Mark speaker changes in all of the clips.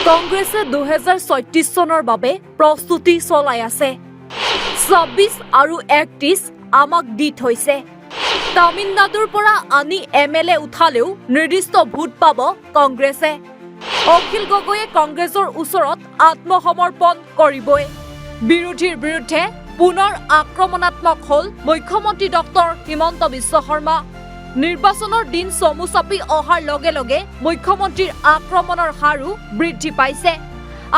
Speaker 1: কংগ্ৰেছে 2036 চনৰ বাবে প্ৰস্তুতি চলাই আছে। 26 আৰু 31 আমাক দি থৈছে। তামিলনাডুৰ পৰা আনি MLA উঠালেও নিৰ্দিষ্ট ভোট পাব কংগ্ৰেছে। অখিল গগৈয়ে কংগ্ৰেছৰ ওচৰত আত্মসমৰ্পণ কৰিবই। বিৰোধীৰ বিৰুদ্ধে পুনৰ আক্ৰমণাত্মক হ'ল মুখ্যমন্ত্ৰী ডক্টৰ হিমন্ত বিশ্ব শৰ্মা। নিৰ্বাচনৰ দিন চমু চাপি অহাৰ লগে লগে মুখ্যমন্ত্ৰীৰ আক্ৰমণৰ হাৰো বৃদ্ধি পাইছে।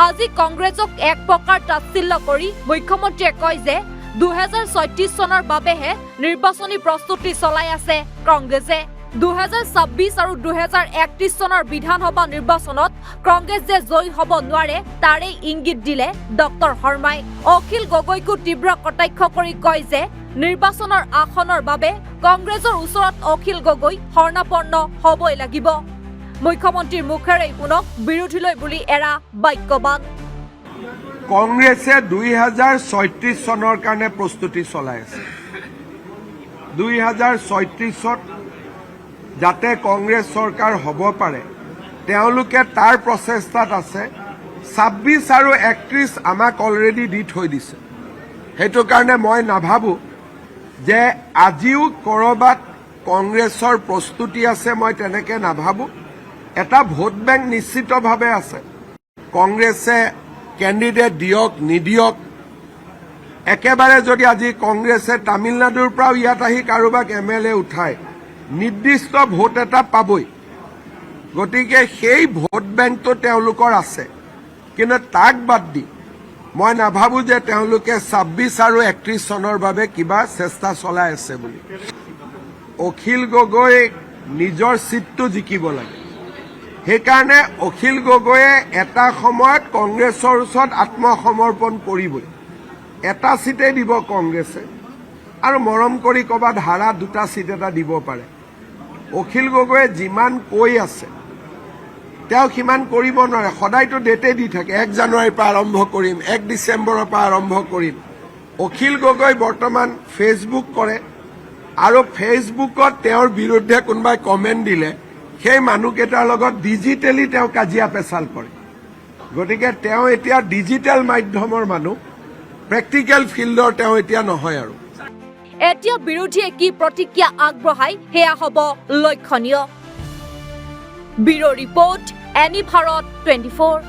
Speaker 1: আজি কংগ্ৰেছক এক প্ৰকাৰ তাচ্ছিল্য কৰি মুখ্যমন্ত্ৰীয়ে কয় যে 2036 চনৰ বাবেহে নিৰ্বাচনী প্ৰস্তুতি চলাই আছে কংগ্ৰেছে। 2026 আৰু 2031 চনৰ বিধানসভা নিৰ্বাচনত কংগ্ৰেছ যে জয়ী হ'ব নোৱাৰে তাৰে ইংগিত দিলে ডক্টৰ শৰ্মাই। অখিল গগৈকো তীব্ৰ কটাক্ষ কৰি কয় যে নিৰ্বাচনৰ আসনৰ বাবে কংগ্ৰেছৰ ওচৰত অখিল গগৈ শৰণাপন্ন হ'বই লাগিব। মুখ্যমন্ত্ৰীৰ মুখেৰে পুনক বিৰোধীলৈ বুলি এৰা বাক্যবান।
Speaker 2: কংগ্ৰেছে 2036 চনৰ কাৰণে প্ৰস্তুতি চলাই আছে। 2036ত যাতে কংগ্ৰেছ চৰকাৰ হ'ব পাৰে তেওঁলোকে তাৰ প্ৰচেষ্টাত আছে। 26 আৰু 31 আমাক অলৰেডি দি থৈ দিছে। সেইটো কাৰণে মই নাভাবোঁ যে আজিও ক'ৰবাত কংগ্ৰেছৰ প্ৰস্তুতি আছে, মই তেনেকৈ নাভাবোঁ। এটা ভোট বেংক নিশ্চিতভাৱে আছে। কংগ্ৰেছে কেণ্ডিডেট দিয়ক নিদিয়ক, একেবাৰে যদি আজি কংগ্ৰেছে তামিলনাডুৰ পৰাও ইয়াত আহি কাৰোবাক MLA উঠায় নিৰ্দিষ্ট ভোট এটা পাবই। গতিকে সেই ভোট বেংকটো তেওঁলোকৰ আছে। কিন্তু তাক বাদ দি মই নাভাবোঁ যে তেওঁলোকে 26 আৰু 31 চনৰ বাবে কিবা চেষ্টা চলাই আছে বুলি। অখিল গগৈ নিজৰ ছিটটো জিকিব লাগে। সেইকাৰণে অখিল গগৈয়ে এটা সময়ত কংগ্ৰেছৰ ওচৰত আত্মসমৰ্পণ কৰিবই। এটা ছিটেই দিব কংগ্ৰেছে আৰু মৰম কৰি ক'ৰবাত হাৰা দুটা ছিট এটা দিব পাৰে। অখিল গগৈয়ে যিমান কৈ আছে তেওঁ সিমান কৰিব নোৱাৰে। সদায়তো ডেটে দি থাকে, 1 জানুৱাৰীৰ পৰা আৰম্ভ কৰিম, 1 ডিচেম্বৰৰ পৰা আৰম্ভ কৰিম। অখিল গগৈ বৰ্তমান ফেচবুক কৰে আৰু ফেচবুকত তেওঁৰ বিৰুদ্ধে কোনোবাই কমেণ্ট দিলে সেই মানুহকেইটাৰ লগত ডিজিটেলি তেওঁ কাজিয়া পেচাল কৰে। গতিকে তেওঁ এতিয়া ডিজিটেল মাধ্যমৰ মানুহ, প্ৰেক্টিকেল ফিল্ডৰ তেওঁ এতিয়া নহয় আৰু।
Speaker 1: এতিয়া বিৰোধীয়ে কি প্ৰতিক্ৰিয়া আগবঢ়ায় সেয়া হ'ব লক্ষণীয়। Bureau report, any Bharat 24।